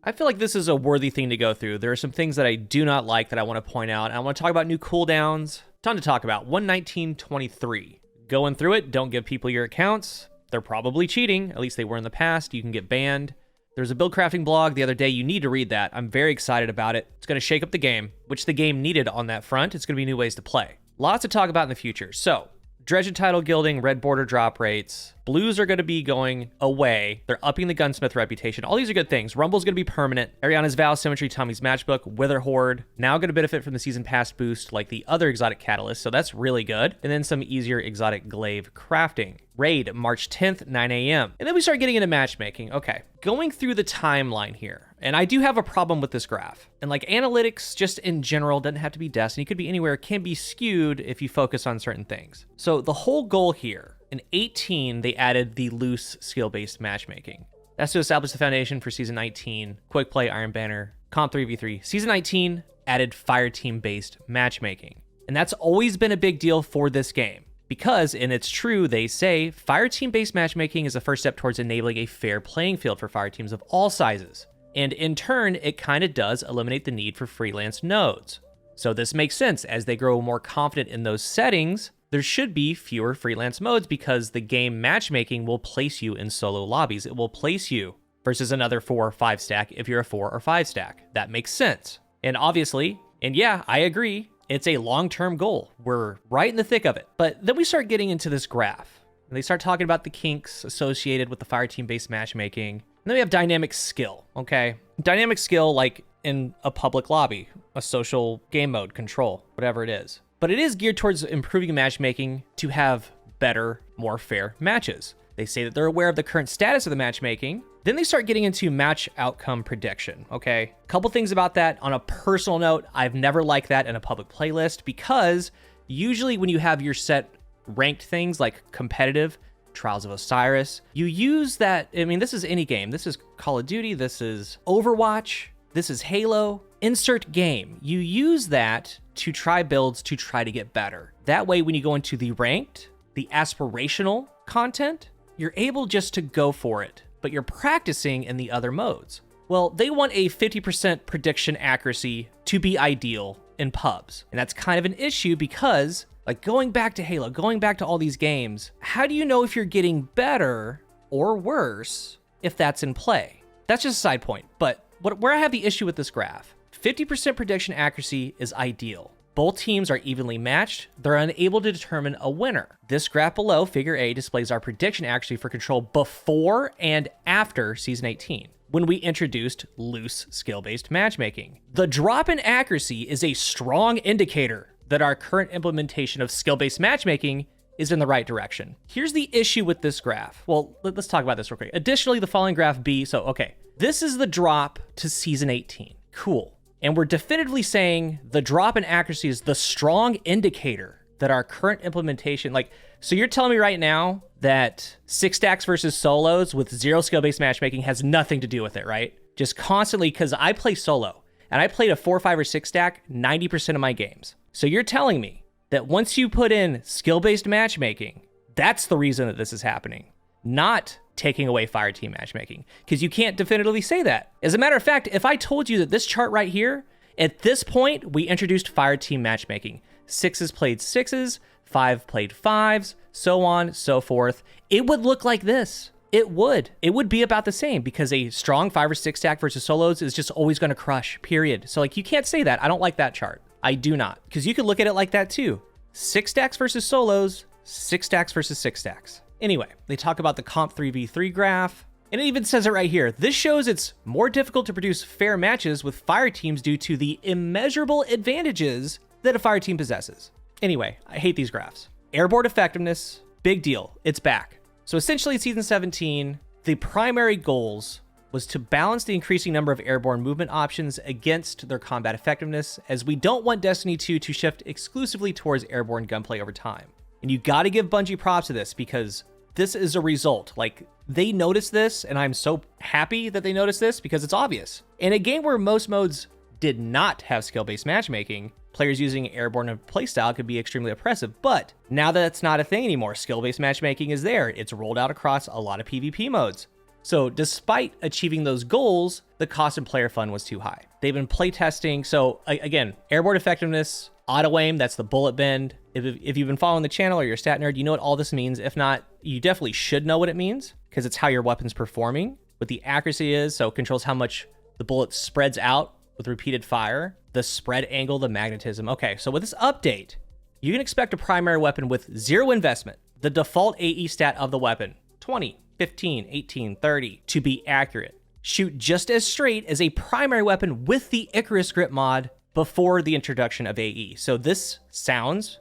I feel like this is a worthy thing to go through. There are some things that I do not like that I want to point out. I want to talk about new cooldowns. Ton to talk about. 119.23. Going through it, don't give people your accounts. They're probably cheating. At least they were in the past. You can get banned. There's a build crafting blog the other day. You need to read that. I'm very excited about it. It's going to shake up the game, which the game needed on that front. It's going to be new ways to play. Lots to talk about in the future. So, Dredge title gilding, red border drop rates. Blues are going to be going away. They're upping the gunsmith reputation. All these are good things. Rumble's going to be permanent. Ariana's Vow, Symmetry, Tommy's Matchbook, Wither Horde. Now going to benefit from the season pass boost like the other exotic catalysts, so that's really good. And then some easier exotic glaive crafting. Raid, March 10th, 9 a.m. And then we start getting into matchmaking. Okay, going through the timeline here. And I do have a problem with this graph. And like analytics, just in general, doesn't have to be Destiny, could be anywhere, can be skewed if you focus on certain things. So the whole goal here, in 18, they added the loose skill-based matchmaking. That's to establish the foundation for Season 19, Quick Play, Iron Banner, Comp 3v3. Season 19 added Fireteam-based matchmaking. And that's always been a big deal for this game. Because, and it's true, they say, Fireteam-based matchmaking is the first step towards enabling a fair playing field for fireteams of all sizes. And in turn, it kind of does eliminate the need for freelance nodes. So this makes sense. As they grow more confident in those settings, there should be fewer freelance modes because the game matchmaking will place you in solo lobbies. It will place you versus another 4 or 5 stack if you're a 4 or 5 stack. That makes sense. And obviously, and yeah, I agree, it's a long-term goal. We're right in the thick of it. But then we start getting into this graph. And they start talking about the kinks associated with the fireteam-based matchmaking. And then we have dynamic skill, okay? Dynamic skill like in a public lobby, a social game mode, control, whatever it is. But it is geared towards improving matchmaking to have better, more fair matches. They say that they're aware of the current status of the matchmaking. Then they start getting into match outcome prediction, okay? Couple things about that. On a personal note, I've never liked that in a public playlist because usually when you have your set ranked things like competitive, Trials of Osiris, you use that. I mean, this is any game. This is Call of Duty. This is Overwatch. This is Halo. Insert game. You use that to try builds to try to get better. That way, when you go into the ranked, the aspirational content, you're able just to go for it, but you're practicing in the other modes. Well, they want a 50% prediction accuracy to be ideal in pubs. And that's kind of an issue because like going back to Halo, going back to all these games, how do you know if you're getting better or worse if that's in play? That's just a side point. But where I have the issue with this graph, 50% prediction accuracy is ideal. Both teams are evenly matched. They're unable to determine a winner. This graph below, figure A, displays our prediction accuracy for control before and after Season 18, when we introduced loose skill-based matchmaking. The drop in accuracy is a strong indicator that our current implementation of skill-based matchmaking is in the right direction. Here's the issue with this graph. Well, let's talk about this real quick. Additionally, the following graph B, so okay, this is the drop to Season 18. Cool. And we're definitively saying the drop in accuracy is the strong indicator that our current implementation, like, so you're telling me right now that 6 stacks versus solos with 0 skill-based matchmaking has nothing to do with it, right? Just constantly, because I play solo, and I played a 4, 5, or 6 stack 90% of my games. So you're telling me that once you put in skill-based matchmaking, that's the reason that this is happening, not taking away fireteam matchmaking, because you can't definitively say that. As a matter of fact, if I told you that this chart right here, at this point, we introduced fireteam matchmaking. 6s played 6s, 5 played 5s, so on, so forth. It would look like this. It would. It would be about the same because a strong 5 or 6 stack versus solos is just always going to crush, period. So like, you can't say that. I don't like that chart. I do not, because you could look at it like that too. 6 stacks versus solos, 6 stacks versus 6 stacks. Anyway, they talk about the comp 3v3 graph, and it even says it right here. This shows it's more difficult to produce fair matches with fire teams due to the immeasurable advantages that a fire team possesses. Anyway, I hate these graphs. Airborne effectiveness, big deal. It's back. So essentially, in Season 17, the primary goals was to balance the increasing number of airborne movement options against their combat effectiveness, as we don't want Destiny 2 to shift exclusively towards airborne gunplay over time. And you got to give Bungie props to this because this is a result. Like, they noticed this, and I'm so happy that they noticed this because it's obvious. In a game where most modes did not have skill-based matchmaking, players using airborne playstyle could be extremely oppressive, but now that it's not a thing anymore, skill-based matchmaking is there. It's rolled out across a lot of PvP modes. So despite achieving those goals, the cost and player fun was too high. They've been playtesting. So again, airborne effectiveness, auto aim, that's the bullet bend. If you've been following the channel or you're a stat nerd, you know what all this means. If not, you definitely should know what it means because it's how your weapon's performing. What the accuracy is, so it controls how much the bullet spreads out with repeated fire, the spread angle, the magnetism. Okay, so with this update, you can expect a primary weapon with 0 investment. The default AE stat of the weapon, 20, 15, 18, 30, to be accurate. Shoot just as straight as a primary weapon with the Icarus grip mod before the introduction of AE. So this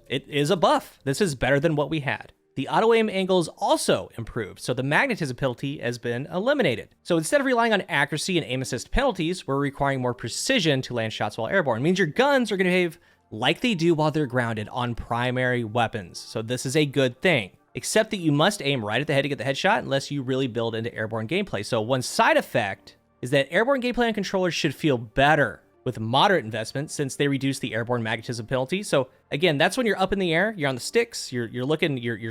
it is a buff. This is better than what we had. The auto aim angles also improved, so the magnetism penalty has been eliminated. So instead of relying on accuracy and aim assist penalties, we're requiring more precision to land shots while airborne. It means your guns are going to behave like they do while they're grounded on primary weapons. So this is a good thing, except that you must aim right at the head to get the headshot unless you really build into airborne gameplay. So one side effect is that airborne gameplay on controllers should feel better with moderate investment since they reduce the airborne magnetism penalty. So again, that's when you're up in the air, you're on the sticks, you're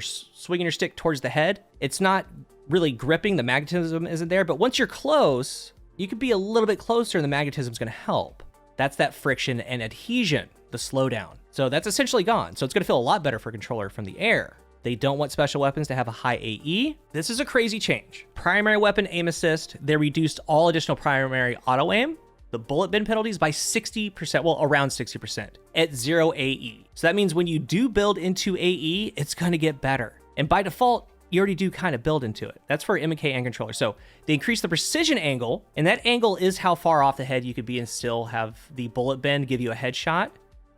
swinging your stick towards the head. It's not really gripping, the magnetism isn't there, but once you're close, you could be a little bit closer and the magnetism's gonna help. That's that friction and adhesion, the slowdown. So that's essentially gone. So it's gonna feel a lot better for a controller from the air. They don't want special weapons to have a high AE. This is a crazy change. Primary weapon aim assist, they reduced all additional primary auto aim, the bullet bend penalties by 60%, well, around 60% at 0 AE. So that means when you do build into AE, it's gonna get better. And by default, you already do kind of build into it. That's for M&K and controller. So they increase the precision angle, and that angle is how far off the head you could be and still have the bullet bend give you a headshot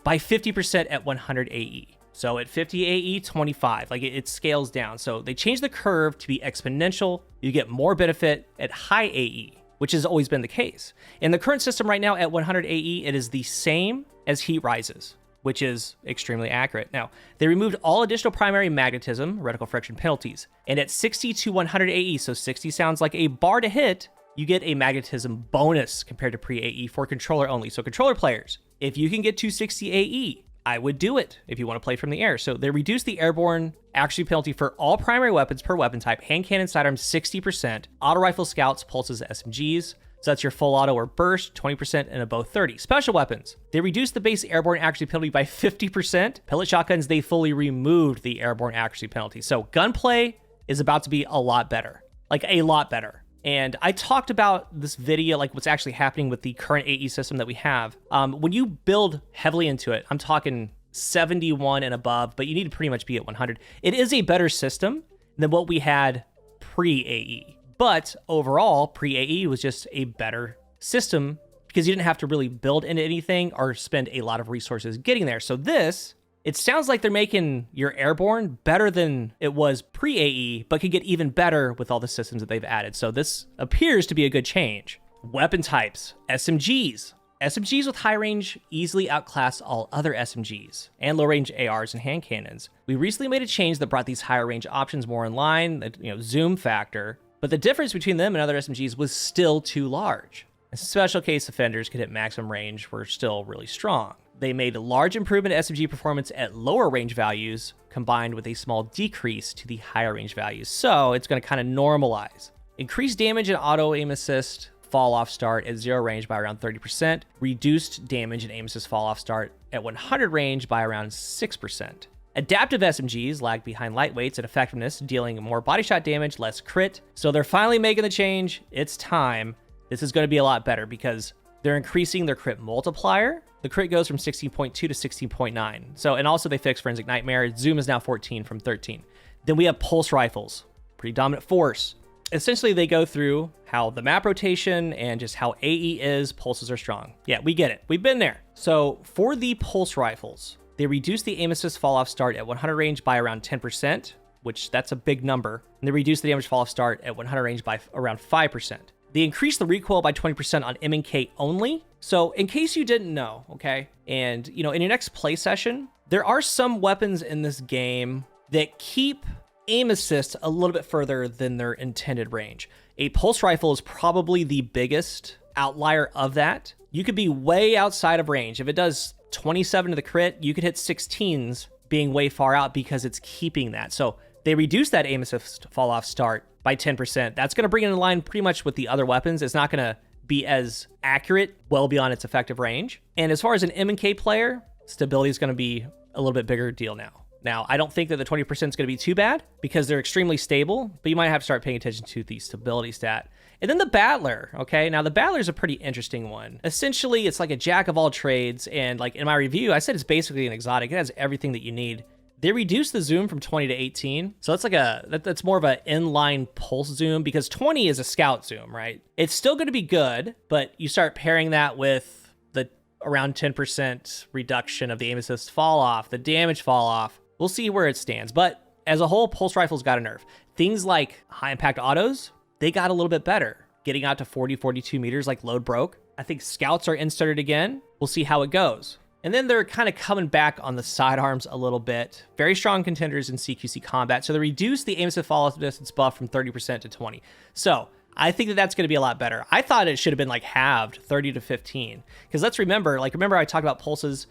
by 50% at 100 AE. So at 50 AE, 25, like it scales down. So they changed the curve to be exponential. You get more benefit at high AE, which has always been the case. In the current system right now at 100 AE, it is the same as heat rises, which is extremely accurate. Now, they removed all additional primary magnetism, reticle friction penalties, and at 60 to 100 AE, so 60 sounds like a bar to hit, you get a magnetism bonus compared to pre-AE for controller only. So controller players, if you can get 260 AE, I would do it if you want to play from the air. So they reduced the airborne accuracy penalty for all primary weapons per weapon type, hand cannon, sidearms 60%, auto rifle, scouts, pulses, SMGs. So that's your full auto or burst, 20% and above 30. Special weapons, they reduced the base airborne accuracy penalty by 50%. Pellet shotguns, they fully removed the airborne accuracy penalty. So gunplay is about to be a lot better, like a lot better. And I talked about this video, like what's actually happening with the current AE system that we have. When you build heavily into it, I'm talking 71 and above, but you need to pretty much be at 100. It is a better system than what we had pre-AE. But overall, pre-AE was just a better system because you didn't have to really build into anything or spend a lot of resources getting there. So this, it sounds like they're making your airborne better than it was pre-AE, but could get even better with all the systems that they've added. So this appears to be a good change. Weapon types, SMGs. SMGs with high range easily outclass all other SMGs and low range ARs and hand cannons. We recently made a change that brought these higher range options more in line, the zoom factor, but the difference between them and other SMGs was still too large. And special case offenders could hit maximum range were still really strong. They made a large improvement in SMG performance at lower range values combined with a small decrease to the higher range values. So it's going to kind of normalize. Increased damage and auto aim assist fall off start at 0 range by around 30%. Reduced damage and aim assist fall off start at 100 range by around 6%. Adaptive SMGs lag behind lightweights in effectiveness, dealing more body shot damage, less crit. So they're finally making the change. It's time. This is going to be a lot better because they're increasing their crit multiplier. The crit goes from 16.2 to 16.9. So, and also they fixed Forensic Nightmare. Zoom is now 14 from 13. Then we have pulse rifles, pretty dominant force. Essentially, they go through how the map rotation and just how AE is, pulses are strong. Yeah, we get it. We've been there. So for the pulse rifles, they reduce the aim assist fall off start at 100 range by around 10%, which that's a big number. And they reduce the damage fall off start at 100 range by around 5%. They increase the recoil by 20% on M&K only. So in case you didn't know, okay, and in your next play session, there are some weapons in this game that keep aim assist a little bit further than their intended range. A pulse rifle is probably the biggest outlier of that. You could be way outside of range. If it does 27 to the crit, you could hit 16s being way far out because it's keeping that. So they reduce that aim assist fall off start by 10%. That's going to bring it in line pretty much with the other weapons. It's not going to be as accurate, well beyond its effective range. And as far as an M&K player, stability is going to be a little bit bigger deal now. Now, I don't think that the 20% is going to be too bad because they're extremely stable, but you might have to start paying attention to the stability stat. And then the Battler, okay? Now, the Battler is a pretty interesting one. Essentially, it's like a jack of all trades, and like in my review, I said it's basically an exotic. It has everything that you need. They reduced the zoom from 20 to 18, so that's like that's more of an inline pulse zoom because 20 is a scout zoom, right? It's still going to be good, but you start pairing that with the around 10% reduction of the aim assist fall off, the damage fall off. We'll see where it stands, but as a whole, pulse rifles got a nerf. Things like high impact autos, they got a little bit better, getting out to 40, 42 meters like load broke. I think scouts are inserted again. We'll see how it goes. And then they're kind of coming back on the sidearms a little bit. Very strong contenders in CQC combat. So they reduced the aim assist fall off distance buff from 30% to 20. So I think that that's going to be a lot better. I thought it should have been like halved, 30 to 15. Because let's remember I talked about pulses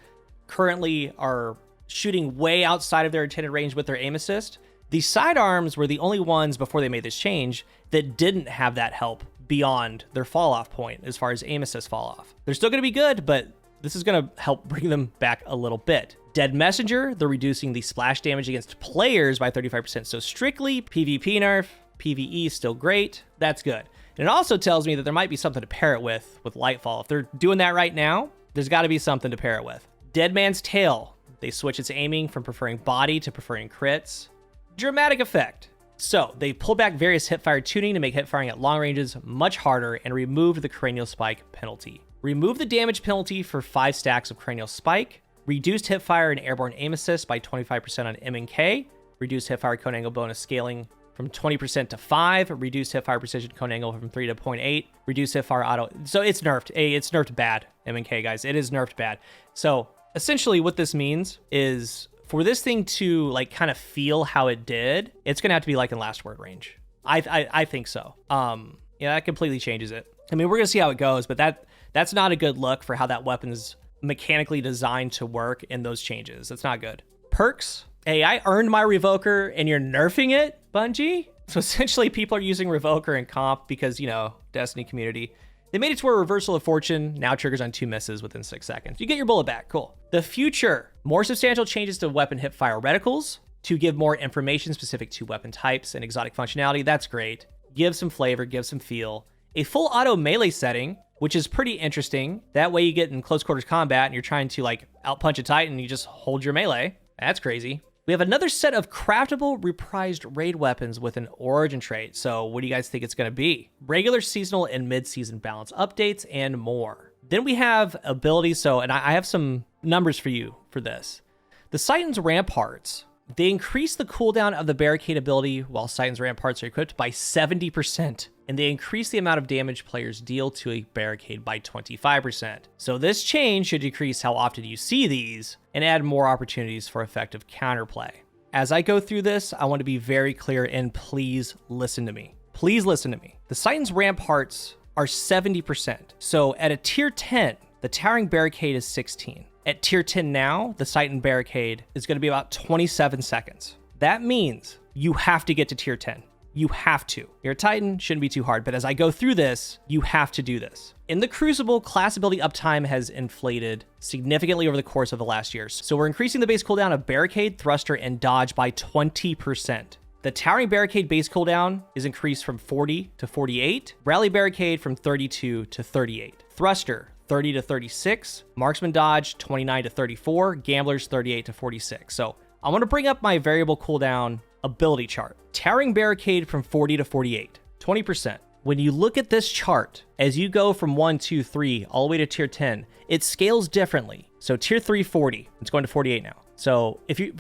currently are shooting way outside of their intended range with their aim assist. The sidearms were the only ones before they made this change that didn't have that help beyond their fall off point as far as aim assist fall off. They're still going to be good, but this is going to help bring them back a little bit. Dead Messenger, they're reducing the splash damage against players by 35%. So strictly PvP nerf, PvE still great. That's good. And it also tells me that there might be something to pair it with Lightfall. If they're doing that right now, there's got to be something to pair it with. Dead Man's Tail, they switch its aiming from preferring body to preferring crits. Dramatic effect. So they pulled back various hipfire tuning to make hipfiring at long ranges much harder and removed the cranial spike penalty. Remove the damage penalty for 5 stacks of cranial spike. Reduced hipfire and airborne aim assist by 25% on M&K. Reduced hipfire cone angle bonus scaling from 20% to 5. Reduced hipfire precision cone angle from 3 to 0.8. Reduced hipfire auto. So it's nerfed. It's nerfed bad, M&K guys. It is nerfed bad. So essentially what this means is for this thing to like kind of feel how it did, it's going to have to be like in last word range. I think so. Yeah, that completely changes it. I mean, we're going to see how it goes, but that's not a good look for how that weapon's mechanically designed to work in those changes. That's not good. Perks. Hey, I earned my Revoker and you're nerfing it, Bungie? So essentially people are using Revoker in comp because, you know, Destiny community. They made it to where reversal of fortune now triggers on 2 misses within 6 seconds. You get your bullet back, cool. The future, more substantial changes to weapon hipfire reticles to give more information specific to weapon types and exotic functionality. That's great. Give some flavor, give some feel. A full auto melee setting, which is pretty interesting. That way you get in close quarters combat and you're trying to like outpunch a titan and you just hold your melee. That's crazy. We have another set of craftable reprised raid weapons with an origin trait. So what do you guys think it's going to be? Regular, seasonal, and mid-season balance updates and more. Then we have abilities. So, and I have some numbers for you for this. The Titan's Ramparts, they increase the cooldown of the barricade ability while Titan's Ramparts are equipped by 70%. And they increase the amount of damage players deal to a barricade by 25%. So this change should decrease how often you see these and add more opportunities for effective counterplay. As I go through this, I want to be very clear and please listen to me. Please listen to me. The Titan's Ramparts are 70%. So at a tier 10, the Towering Barricade is 16. At tier 10 now, the Titan Barricade is going to be about 27 seconds. That means you have to get to tier 10. You have to. You're a Titan, shouldn't be too hard, but as I go through this, you have to do this. In the Crucible, class ability uptime has inflated significantly over the course of the last years. So we're increasing the base cooldown of Barricade, Thruster, and Dodge by 20%. The Towering Barricade base cooldown is increased from 40 to 48. Rally Barricade from 32 to 38. Thruster, 30 to 36. Marksman Dodge, 29 to 34. Gamblers, 38 to 46. So I want to bring up my variable cooldown ability chart. Towering Barricade from 40 to 48, 20%. When you look at this chart, as you go from 1, 2, 3, all the way to tier 10, it scales differently. So tier 3, 40, it's going to 48 now. So if you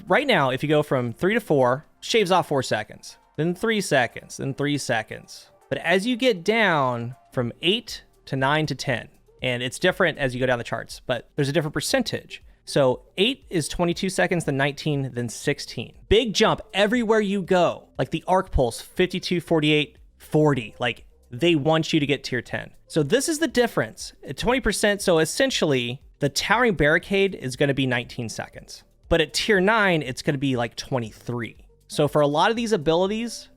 go from 3 to 4, shaves off 4 seconds, then 3 seconds, then 3 seconds. But as you get down from 8 to 9 to 10, and it's different as you go down the charts, but there's a different percentage. So 8 is 22 seconds, then 19, then 16. Big jump everywhere you go. Like the arc pulse, 52, 48, 40. Like they want you to get tier 10. So this is the difference at 20%. So essentially the Towering Barricade is going to be 19 seconds, but at tier 9, it's going to be like 23. So for a lot of these abilities,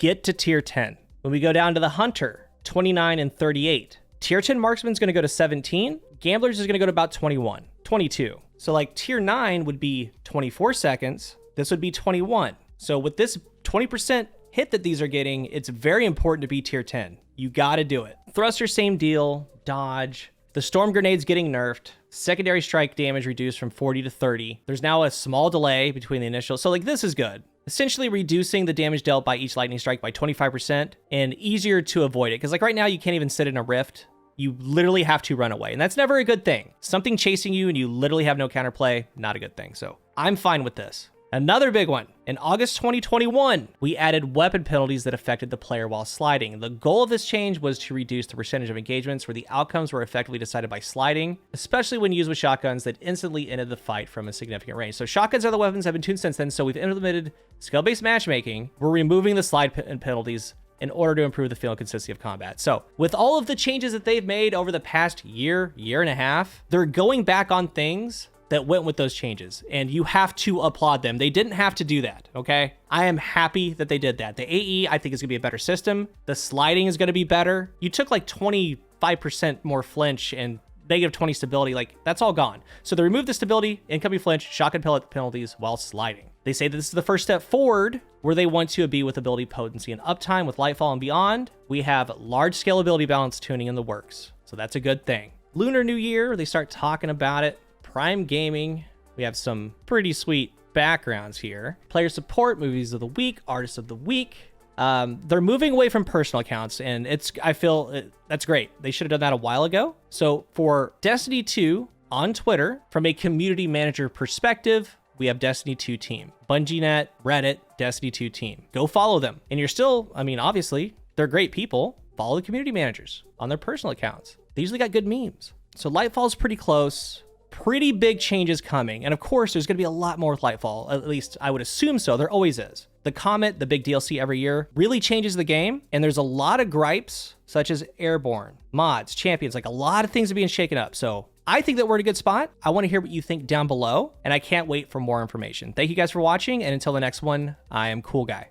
get to tier 10. When we go down to the Hunter, 29 and 38. Tier 10 Marksman's going to go to 17. Gamblers is going to go to about 21, 22. So like tier 9 would be 24 seconds. This would be 21. So with this 20% hit that these are getting, it's very important to be tier 10. You got to do it. Thruster, same deal. Dodge. The storm grenade's getting nerfed. Secondary strike damage reduced from 40 to 30. There's now a small delay between the initial. So like this is good. Essentially reducing the damage dealt by each lightning strike by 25% and easier to avoid it. Because like right now you can't even sit in a rift. You literally have to run away. And that's never a good thing. Something chasing you and you literally have no counterplay, not a good thing. So I'm fine with this. Another big one. In August 2021, we added weapon penalties that affected the player while sliding. The goal of this change was to reduce the percentage of engagements where the outcomes were effectively decided by sliding, especially when used with shotguns that instantly ended the fight from a significant range. So shotguns are the weapons that have been tuned since then, so we've implemented skill-based matchmaking. We're removing the slide penalties in order to improve the feel and consistency of combat. So with all of the changes that they've made over the past year and a half, they're going back on things that went with those changes, and you have to applaud them. They didn't have to do that, okay? I am happy that they did that. The AE, I think, is gonna be a better system. The sliding is gonna be better. You took like 25% more flinch and negative 20 stability, like that's all gone. So they removed the stability, incoming flinch, shotgun pellet penalties while sliding. They say that this is the first step forward where they want to be with ability potency and uptime with Lightfall and beyond. We have large scale ability balance tuning in the works. So that's a good thing. Lunar New Year, they start talking about it. Prime Gaming, we have some pretty sweet backgrounds here. Player support, movies of the week, artists of the week. They're moving away from personal accounts, and I feel that's great. They should have done that a while ago. So for Destiny 2 on Twitter, from a community manager perspective, we have Destiny 2 team. BungieNet, Reddit, Destiny 2 team. Go follow them. And you're still, I mean, obviously, they're great people. Follow the community managers on their personal accounts. They usually got good memes. So Lightfall's pretty close. Pretty big changes coming. And of course, there's going to be a lot more with Lightfall. At least I would assume so. There always is. The Comet, the big DLC every year, really changes the game. And there's a lot of gripes, such as Airborne, mods, champions, like a lot of things are being shaken up. So I think that we're in a good spot. I want to hear what you think down below. And I can't wait for more information. Thank you guys for watching. And until the next one, I am CoolGuy.